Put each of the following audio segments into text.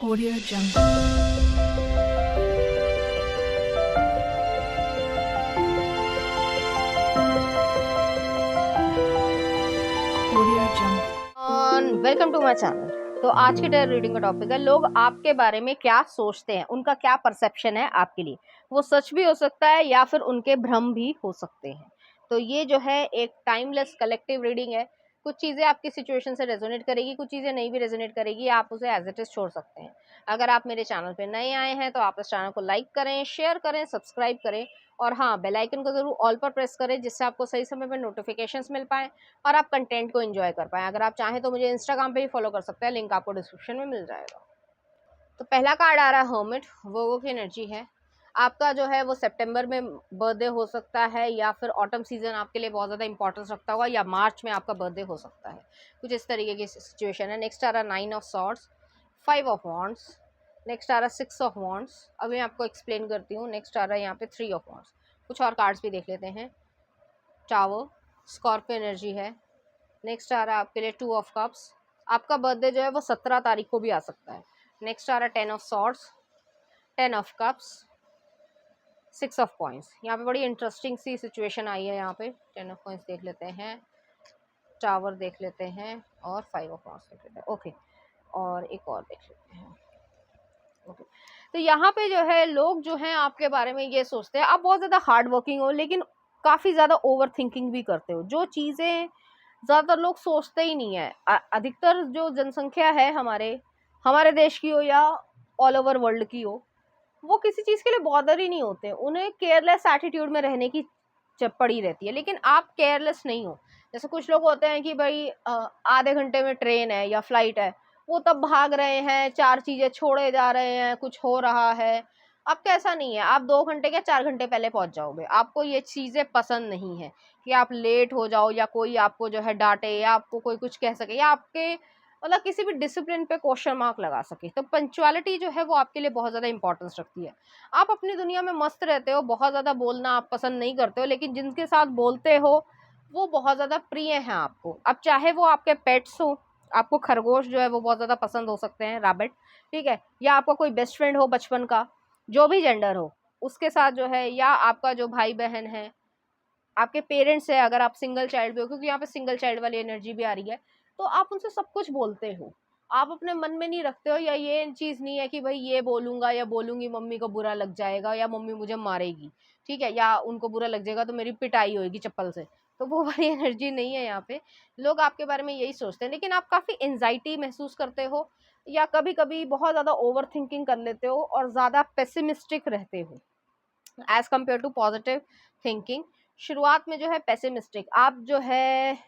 Audio Jungle. Audio Jungle. Welcome to my channel. तो आज की टेरर रीडिंग का टॉपिक है लोग आपके बारे में क्या सोचते हैं, उनका क्या परसेप्शन है आपके लिए। वो सच भी हो सकता है या फिर उनके भ्रम भी हो सकते हैं। तो ये जो है एक टाइमलेस कलेक्टिव रीडिंग है। कुछ चीज़ें आपकी सिचुएशन से रेजोनेट करेगी, कुछ चीज़ें नहीं भी रेजोनेट करेगी, आप उसे एज इट इज छोड़ सकते हैं। अगर आप मेरे चैनल पे नए आए हैं तो आप इस चैनल को लाइक करें, शेयर करें, सब्सक्राइब करें और हाँ, बेल आइकन को जरूर ऑल पर प्रेस करें जिससे आपको सही समय पर नोटिफिकेशंस मिल पाए और आप कंटेंट को एंजॉय कर पाएँ। अगर आप चाहें तो मुझे इंस्टाग्राम पे भी फॉलो कर सकते हैं, लिंक आपको डिस्क्रिप्शन में मिल जाएगा। तो पहला कार्ड आ रहा है हर्मिट, वो की एनर्जी है। आपका जो है वो सितंबर में बर्थडे हो सकता है या फिर ऑटम सीजन आपके लिए बहुत ज़्यादा इंपॉर्टेंस रखता होगा या मार्च में आपका बर्थडे हो सकता है। कुछ इस तरीके की सिचुएशन है। नेक्स्ट आ रहा nine of swords, five of wands, next आ रहा सिक्स ऑफ वॉन्ड्स। अभी मैं आपको एक्सप्लेन करती हूँ। नेक्स्ट आ रहा है यहाँ पे थ्री ऑफ वॉन्ड्स। कुछ और कार्ड्स भी देख लेते हैं। टावर, स्कॉर्पियो एनर्जी है। नेक्स्ट आ रहा है आपके लिए टू ऑफ कप्स। आपका बर्थडे जो है वो 17 तारीख को भी आ सकता है। नेक्स्ट आ रहा है ten of swords, ten of cups, six of coins. यहाँ पे बड़ी इंटरेस्टिंग सी सिचुएशन आई है। यहाँ पे टेन ऑफ कॉइंस देख लेते हैं, टावर देख लेते हैं और फाइव ऑफ कॉइंस देख लेते हैं। ओके, और एक और देख लेते हैं। ओके, तो यहाँ पे जो है लोग जो हैं आपके बारे में ये सोचते हैं आप बहुत ज़्यादा हार्ड वर्किंग हो, लेकिन काफ़ी ज़्यादा ओवर थिंकिंग भी करते हो। जो चीज़ें ज़्यादातर लोग सोचते ही नहीं है। अधिकतर जो जनसंख्या है हमारे हमारे देश की हो या ऑल ओवर वर्ल्ड की हो, वो किसी चीज़ के लिए बॉदर ही नहीं होते। उन्हें केयरलेस एटीट्यूड में रहने की पड़ी रहती है, लेकिन आप केयरलेस नहीं हो। जैसे कुछ लोग होते हैं कि भाई आधे घंटे में ट्रेन है या फ्लाइट है, वो तब भाग रहे हैं, चार चीज़ें छोड़े जा रहे हैं, कुछ हो रहा है। आपका ऐसा नहीं है, आप 2 घंटे क्या 4 घंटे पहले पहुंच जाओगे। आपको ये चीज़ें पसंद नहीं है कि आप लेट हो जाओ या कोई आपको जो है डांटे या आपको कोई कुछ कह सके या आपके मतलब किसी भी डिसिप्लिन पे क्वेश्चन मार्क लगा सके। तो पंक्चुअलिटी जो है वो आपके लिए बहुत ज़्यादा इंपॉर्टेंस रखती है। आप अपनी दुनिया में मस्त रहते हो, बहुत ज़्यादा बोलना आप पसंद नहीं करते हो, लेकिन जिनके साथ बोलते हो वो बहुत ज़्यादा प्रिय हैं आपको। अब चाहे वो आपके पेट्स हो, आपको खरगोश जो है वो बहुत ज़्यादा पसंद हो सकते हैं, रैबिट, ठीक है, या आपका कोई बेस्ट फ्रेंड हो बचपन का, जो भी जेंडर हो उसके साथ जो है, या आपका जो भाई बहन है, आपके पेरेंट्स है, अगर आप सिंगल चाइल्ड भी हो, क्योंकि यहाँ पे सिंगल चाइल्ड वाली एनर्जी भी आ रही है, तो आप उनसे सब कुछ बोलते हो। आप अपने मन में नहीं रखते हो, या ये चीज़ नहीं है कि भाई ये बोलूंगा या बोलूंगी मम्मी को बुरा लग जाएगा या मम्मी मुझे मारेगी, ठीक है, या उनको बुरा लग जाएगा तो मेरी पिटाई होगी चप्पल से। तो वो वाली एनर्जी नहीं है यहाँ पे। लोग आपके बारे में यही सोचते हैं, लेकिन आप काफ़ी एंजाइटी महसूस करते हो या कभी कभी बहुत ज़्यादा ओवर थिंकिंग कर लेते हो और ज़्यादा पेसिमिस्टिक रहते हो as compared to positive thinking. शुरुआत में जो है पेसिमिस्टिक आप जो है,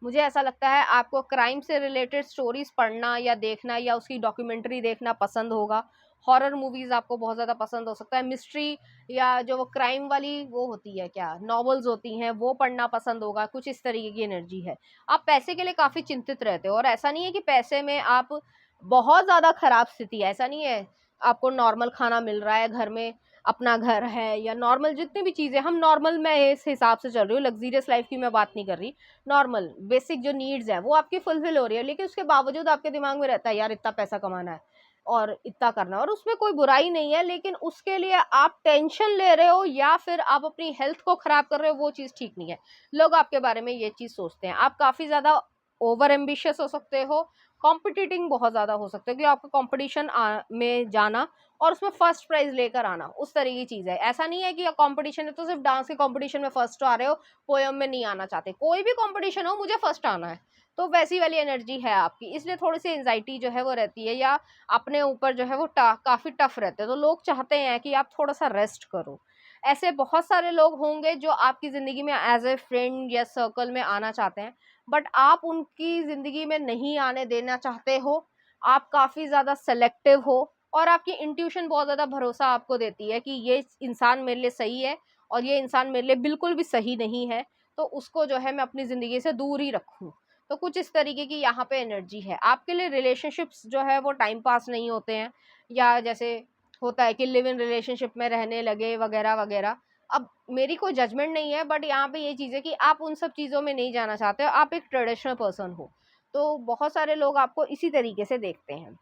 मुझे ऐसा लगता है आपको क्राइम से रिलेटेड स्टोरीज पढ़ना या देखना या उसकी डॉक्यूमेंट्री देखना पसंद होगा। हॉरर मूवीज आपको बहुत ज़्यादा पसंद हो सकता है। मिस्ट्री या जो वो क्राइम वाली वो होती है, क्या नॉवेल्स होती हैं, वो पढ़ना पसंद होगा। कुछ इस तरीके की एनर्जी है। आप पैसे के लिए काफ़ी चिंतित रहते हो, और ऐसा नहीं है कि पैसे में आप बहुत ज़्यादा खराब स्थिति है, ऐसा नहीं है। आपको नॉर्मल खाना मिल रहा है घर में, अपना घर है, या नॉर्मल जितनी भी चीज़ें, हम नॉर्मल में इस हिसाब से चल रही हूँ, लग्जीरियस लाइफ की मैं बात नहीं कर रही। नॉर्मल बेसिक जो नीड्स हैं वो आपकी फुलफिल हो रही है, लेकिन उसके बावजूद आपके दिमाग में रहता है यार इतना पैसा कमाना है और इतना करना है, और उसमें कोई बुराई नहीं है, लेकिन उसके लिए आप टेंशन ले रहे हो या फिर आप अपनी हेल्थ को खराब कर रहे हो, वो चीज़ ठीक नहीं है। लोग आपके बारे में ये चीज़ सोचते हैं। आप काफ़ी ज़्यादा ओवर एम्बिशियस हो सकते हो, कॉम्पिटिटिंग बहुत ज़्यादा हो सकते हो कि आपका कॉम्पिटिशन में जाना और उसमें फर्स्ट प्राइज लेकर आना, उस तरह की चीज़ है। ऐसा नहीं है कि कंपटीशन है तो सिर्फ डांस के कंपटीशन में फर्स्ट आ रहे हो, पोएम में नहीं आना चाहते। कोई भी कंपटीशन हो मुझे फर्स्ट आना है, तो वैसी वाली एनर्जी है आपकी, इसलिए थोड़ी सी एंजाइटी जो है वो रहती है, या अपने ऊपर जो है वो काफ़ी टफ रहते हैं। तो लोग चाहते हैं कि आप थोड़ा सा रेस्ट करो। ऐसे बहुत सारे लोग होंगे जो आपकी ज़िंदगी में एज ए फ्रेंड या सर्कल में आना चाहते हैं, बट आप उनकी ज़िंदगी में नहीं आने देना चाहते हो। आप काफ़ी ज़्यादा सेलेक्टिव हो और आपकी इंट्यूशन बहुत ज़्यादा भरोसा आपको देती है कि ये इंसान मेरे लिए सही है और ये इंसान मेरे लिए बिल्कुल भी सही नहीं है, तो उसको जो है मैं अपनी ज़िंदगी से दूर ही रखूँ। तो कुछ इस तरीके की यहाँ पे एनर्जी है। आपके लिए रिलेशनशिप्स जो है वो टाइम पास नहीं होते हैं, या जैसे होता है कि लिव इन रिलेशनशिप में रहने लगे वगैरह वगैरह। अब मेरी कोई जजमेंट नहीं है, बट यहाँ पे ये चीज़ है कि आप उन सब चीज़ों में नहीं जाना चाहते हो, आप एक ट्रेडिशनल पर्सन हो। तो बहुत सारे लोग आपको इसी तरीके से देखते हैं।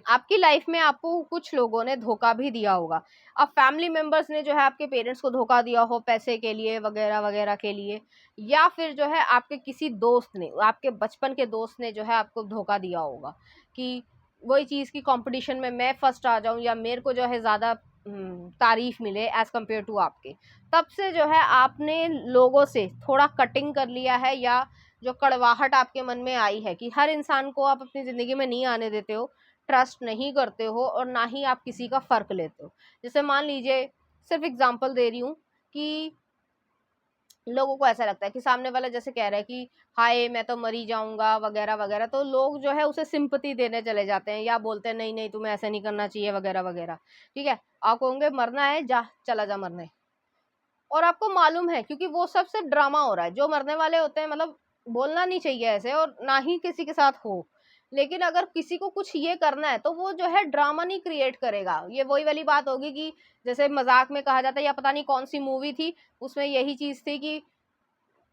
आपकी लाइफ में आपको कुछ लोगों ने धोखा भी दिया होगा। अब फैमिली मेंबर्स ने जो है आपके पेरेंट्स को धोखा दिया हो पैसे के लिए वगैरह वगैरह के लिए, या फिर जो है आपके किसी दोस्त ने, आपके बचपन के दोस्त ने जो है आपको धोखा दिया होगा कि वही चीज़ की कंपटीशन में मैं फर्स्ट आ जाऊं या मेरे को जो है ज़्यादा तारीफ मिले एज कम्पेयर टू आपके। तब से जो है आपने लोगों से थोड़ा कटिंग कर लिया है, या जो कड़वाहट आपके मन में आई है कि हर इंसान को आप अपनी ज़िंदगी में नहीं आने देते हो, ट्रस्ट नहीं करते हो, और ना ही आप किसी का फ़र्क लेते हो। जैसे मान लीजिए, सिर्फ एग्जांपल दे रही हूँ कि लोगों को ऐसा लगता है कि सामने वाला जैसे कह रहा है कि हाय मैं तो मरी जाऊंगा वगैरह वगैरह, तो लोग जो है उसे सिंपैथी देने चले जाते हैं या बोलते हैं नहीं नहीं तुम्हें ऐसा नहीं करना चाहिए वगैरह वगैरह। ठीक है, आप कहोगे मरना है जा चला जा मरने, और आपको मालूम है क्योंकि वो सब सिर्फ ड्रामा हो रहा है। जो मरने वाले होते हैं मतलब बोलना नहीं चाहिए ऐसे, और ना ही किसी के साथ हो, लेकिन अगर किसी को कुछ ये करना है तो वो जो है ड्रामा नहीं क्रिएट करेगा। ये वही वाली बात होगी कि जैसे मजाक में कहा जाता है, या पता नहीं कौन सी मूवी थी उसमें यही चीज थी कि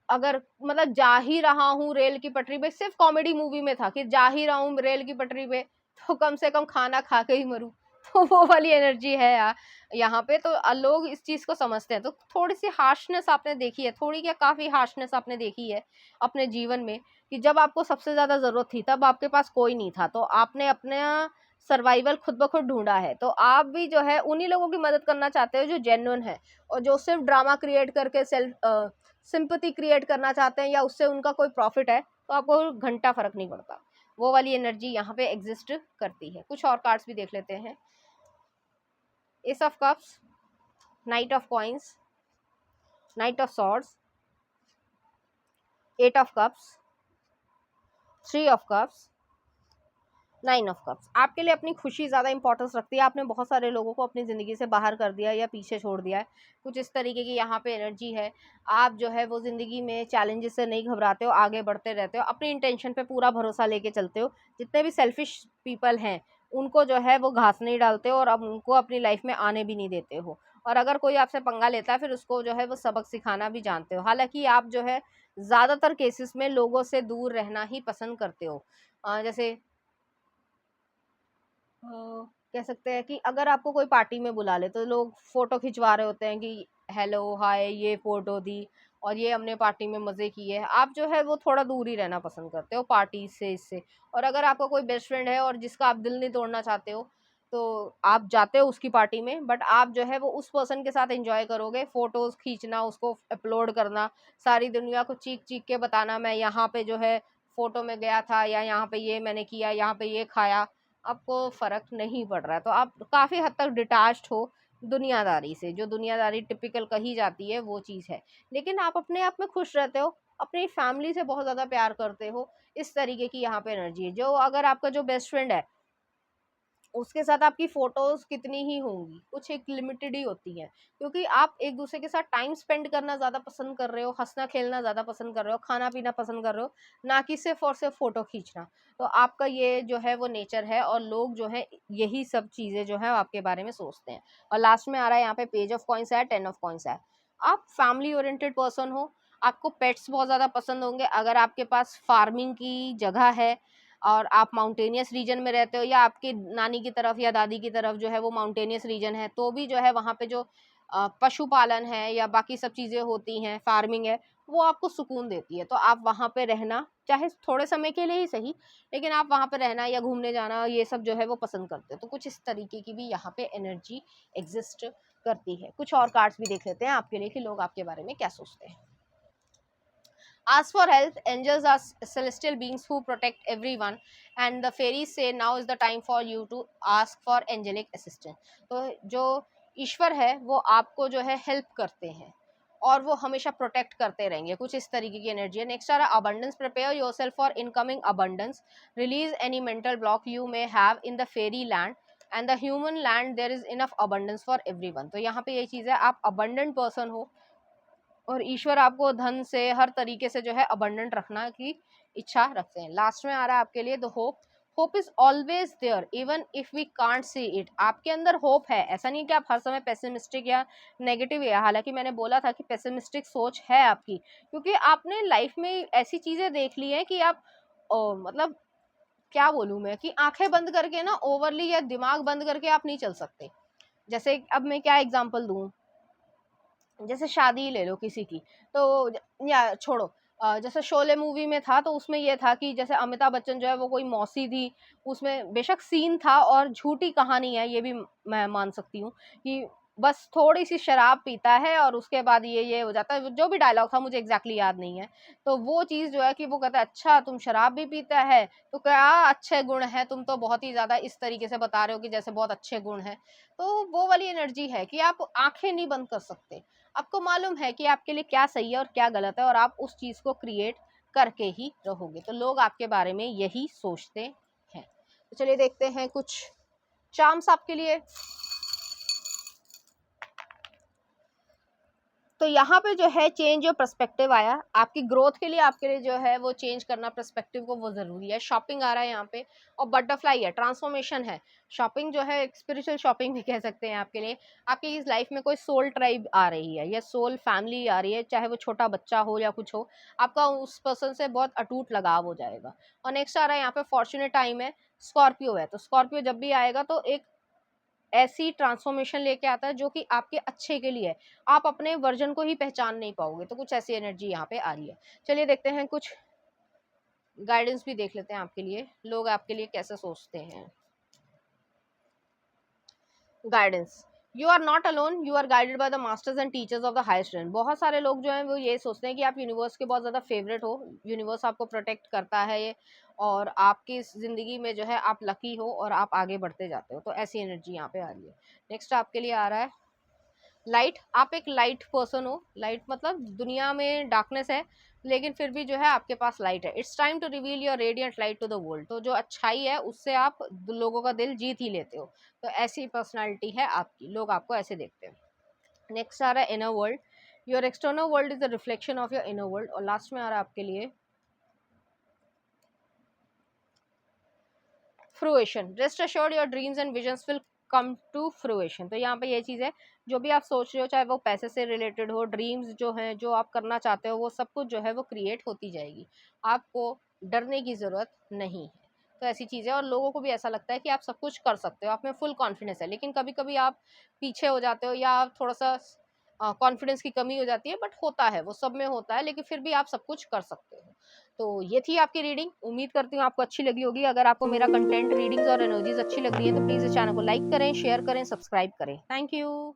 अगर मतलब जा ही रहा हूँ रेल की पटरी पे, सिर्फ कॉमेडी मूवी में था कि जा ही रहा हूँ रेल की पटरी पे तो कम से कम खाना खा के ही मरूं। तो वो वाली एनर्जी है यार यहाँ पे। तो लोग इस चीज को समझते हैं। तो थोड़ी सी हार्शनेस आपने देखी है, थोड़ी क्या काफी हार्शनेस आपने देखी है अपने जीवन में, कि जब आपको सबसे ज्यादा जरूरत थी तब आपके पास कोई नहीं था, तो आपने अपना सर्वाइवल खुद ब खुद ढूंढा है। तो आप भी जो है उन्हीं लोगों की मदद करना चाहते हो जो जेन्युइन है, और जो सिर्फ ड्रामा क्रिएट करके सेल्फ सिंपैथी क्रिएट करना चाहते हैं या उससे उनका कोई प्रॉफिट है, तो आपको घंटा फर्क नहीं पड़ता। वो वाली एनर्जी यहाँ पे एग्जिस्ट करती है। कुछ और कार्ड्स भी देख लेते हैं। Ace of cups, knight of coins, knight of swords, eight of cups, three of cups, nine of cups. आपके लिए अपनी खुशी ज़्यादा इंपॉर्टेंस रखती है। आपने बहुत सारे लोगों को अपनी ज़िंदगी से बाहर कर दिया या पीछे छोड़ दिया है, कुछ इस तरीके की यहाँ पे एनर्जी है। आप जो है वो ज़िंदगी में चैलेंजेस से नहीं घबराते हो, आगे बढ़ते रहते हो, अपनी इंटेंशन पे पूरा भरोसा लेके चलते हो। जितने भी सेल्फिश पीपल हैं उनको जो है वो घास नहीं डालते हो, और अब उनको अपनी लाइफ में आने भी नहीं देते हो। और अगर कोई आपसे पंगा लेता है फिर उसको जो है वो सबक सिखाना भी जानते हो। हालांकि आप जो है ज़्यादातर केसेस में लोगों से दूर रहना ही पसंद करते हो। जैसे अ, कह सकते हैं कि अगर आपको कोई पार्टी में बुला ले तो लोग फोटो खिंचवा रहे होते हैं कि हेलो हाय ये फोटो दी और ये हमने पार्टी में मजे किए। आप जो है वो थोड़ा दूर ही रहना पसंद करते हो पार्टी से, इससे। और अगर आपका कोई बेस्ट फ्रेंड है और जिसका आप दिल नहीं तोड़ना चाहते हो, तो आप जाते हो उसकी पार्टी में, बट आप जो है वो उस पर्सन के साथ एंजॉय करोगे। फोटोज खींचना, उसको अपलोड करना, सारी दुनिया को चीख चीख के बताना मैं यहाँ पे जो है फोटो में गया था, या यहाँ पे ये मैंने किया, यहाँ पे ये खाया। आपको फ़र्क नहीं पड़ रहा है, तो आप काफ़ी हद तक डिटैच्ड हो दुनियादारी से। जो दुनियादारी टिपिकल कही जाती है वो चीज़ है, लेकिन आप अपने आप में खुश रहते हो, अपनी फैमिली से बहुत ज़्यादा प्यार करते हो। इस तरीके की यहाँ पे एनर्जी है। जो अगर आपका जो बेस्ट फ्रेंड है उसके साथ आपकी फ़ोटोज़ कितनी ही होंगी, कुछ एक लिमिटेड ही होती हैं, क्योंकि आप एक-दूसरे के साथ टाइम स्पेंड करना ज़्यादा पसंद कर रहे हो, हँसना-खेलना ज़्यादा पसंद कर रहे हो, खाना-पीना पसंद कर रहे हो, ना कि सिर्फ़ और सिर्फ़ फ़ोटो खींचना। तो आपका ये जो है वो नेचर है, और लोग जो हैं यही सब चीज़ें जो हैं आपके बारे में सोचते हैं। और लास्ट में आ रहा है यहाँ पे पेज ऑफ कॉइन्स है, 10 ऑफ कॉइन्स है। आप फैमिली ओरिएंटेड पर्सन हो, आपको पेट्स बहुत ज़्यादा पसंद होंगे। अगर आपके पास फार्मिंग की जगह है और आप माउंटेनियस रीजन में रहते हो, या आपकी नानी की तरफ या दादी की तरफ जो है वो माउंटेनियस रीजन है, तो भी जो है वहाँ पे जो पशुपालन है या बाकी सब चीज़ें होती हैं, फार्मिंग है, वो आपको सुकून देती है। तो आप वहाँ पे रहना, चाहे थोड़े समय के लिए ही सही, लेकिन आप वहाँ पे रहना या घूमने जाना ये सब जो है वो पसंद करते हो। तो कुछ इस तरीके की भी यहाँ पे एनर्जी एग्जिस्ट करती है। कुछ और कार्ड्स भी देख लेते हैं आपके लिए कि लोग आपके बारे में क्या सोचते हैं। As for health, angels are celestial beings who protect everyone, and the fairies say now is the time for you to ask for angelic assistance. तो जो ईश्वर है वो आपको जो है हेल्प करते हैं और वो हमेशा प्रोटेक्ट करते रहेंगे। कुछ इस तरीके की एनर्जी है। नेक्स्ट आ रहा abundance, prepare yourself for incoming abundance, release any mental block you may have in the fairy land and the human land, there is enough abundance for everyone. तो यहाँ पे ये चीज़ है, आप अबंडेंट पर्सन हो और ईश्वर आपको धन से हर तरीके से जो है अबंडेंट रखना की इच्छा रखते हैं। लास्ट में आ रहा है आपके लिए the hope. Hope is always there even if we can't see it. आपके अंदर होप है, ऐसा नहीं कि आप हर समय पेसिमिस्टिक या नेगेटिव है। हालांकि मैंने बोला था कि पेसिमिस्टिक सोच है आपकी, क्योंकि आपने लाइफ में ऐसी चीजें देख ली हैं कि आप मतलब क्या बोलूँ मैं कि आंखें बंद करके ना ओवरली या दिमाग बंद करके आप नहीं चल सकते। जैसे अब मैं क्या एग्जांपल दूँ, जैसे शादी ले लो किसी की, तो या छोड़ो, जैसे शोले मूवी में था तो उसमें ये था कि जैसे अमिताभ बच्चन जो है वो कोई मौसी थी, उसमें बेशक सीन था और झूठी कहानी है, ये भी मैं मान सकती हूँ कि बस थोड़ी सी शराब पीता है और उसके बाद ये हो जाता है, जो भी डायलॉग था मुझे एग्जैक्टली याद नहीं है। तो वो चीज़ जो है कि वो कहता है अच्छा तुम शराब भी पीता है तो क्या अच्छे गुण है, तुम तो बहुत ही ज़्यादा इस तरीके से बता रहे हो कि जैसे बहुत अच्छे गुण है। तो वो वाली एनर्जी है कि आप आंखें नहीं बंद कर सकते, आपको मालूम है कि आपके लिए क्या सही है और क्या गलत है और आप उस चीज़ को क्रिएट करके ही रहोगे। तो लोग आपके बारे में यही सोचते हैं। तो चलिए देखते हैं कुछ चार्म्स आपके लिए। तो यहाँ पे जो है चेंज योर पर्सपेक्टिव आया, आपकी ग्रोथ के लिए आपके लिए जो है वो चेंज करना पर्सपेक्टिव को, वो ज़रूरी है। शॉपिंग आ रहा है यहाँ पे और बटरफ्लाई है, ट्रांसफॉर्मेशन है। शॉपिंग जो है एक स्पिरिचुअल शॉपिंग भी कह सकते हैं आपके लिए। आपकी इस लाइफ में कोई सोल ट्राइब आ रही है या सोल फैमिली आ रही है, चाहे वो छोटा बच्चा हो या कुछ हो, आपका उस पर्सन से बहुत अटूट लगाव हो जाएगा। और नेक्स्ट आ रहा है यहाँ पे फॉर्चुनेट टाइम है, स्कॉर्पियो है। तो स्कॉर्पियो जब भी आएगा तो एक ऐसी ट्रांसफॉर्मेशन लेके आता है जो कि आपके अच्छे के लिए है, आप अपने वर्जन को ही पहचान नहीं पाओगे। तो कुछ ऐसी एनर्जी यहाँ पे आ रही है। चलिए देखते हैं कुछ गाइडेंस भी देख लेते हैं आपके लिए, लोग आपके लिए कैसे सोचते हैं। Guidance, you are not alone, you are guided by the masters and teachers of the higher student. बहुत सारे लोग जो हैं वो ये सोचते हैं कि आप यूनिवर्स के बहुत ज़्यादा फेवरेट हो, यूनिवर्स आपको प्रोटेक्ट करता है ये, और आपकी इस ज़िंदगी में जो है आप लकी हो और आप आगे बढ़ते जाते हो। तो ऐसी एनर्जी यहाँ पे आ रही है। नेक्स्ट आपके लिए आ रहा है लाइट, आप एक लाइट पर्सन हो। लाइट मतलब दुनिया में डार्कनेस है लेकिन फिर भी जो है आपके पास लाइट है। It's time to reveal your radiant light to the world. तो जो अच्छाई है उससे आप लोगों का दिल जीत ही लेते हो। तो ऐसी पर्सनालिटी है आपकी, लोग आपको ऐसे देखते हैं। नेक्स्ट आ रहा है inner world, your external world is the reflection of your inner world. और लास्ट में आ रहा है आपके लिए fruition, rest assured your dreams and visions will come to fruition. तो यहाँ पे ये चीज़ है, जो भी आप सोच रहे हो, चाहे वो पैसे से रिलेटेड हो, ड्रीम्स जो हैं जो आप करना चाहते हो, वो सब कुछ जो है वो क्रिएट होती जाएगी। आपको डरने की ज़रूरत नहीं है। तो ऐसी चीज़ें, और लोगों को भी ऐसा लगता है कि आप सब कुछ कर सकते हो, आप में फुल कॉन्फिडेंस है, लेकिन कभी कभी आप पीछे हो जाते हो या आप थोड़ा सा कॉन्फिडेंस की कमी हो जाती है। बट होता है, वो सब में होता है, लेकिन फिर भी आप सब कुछ कर सकते हो। तो ये थी आपकी रीडिंग, उम्मीद करती हूँ आपको अच्छी लगी होगी। अगर आपको मेरा कंटेंट, रीडिंग्स और एनर्जीज अच्छी लग रही है तो प्लीज़ इस चैनल को लाइक करें, शेयर करें, सब्सक्राइब करें। Thank you.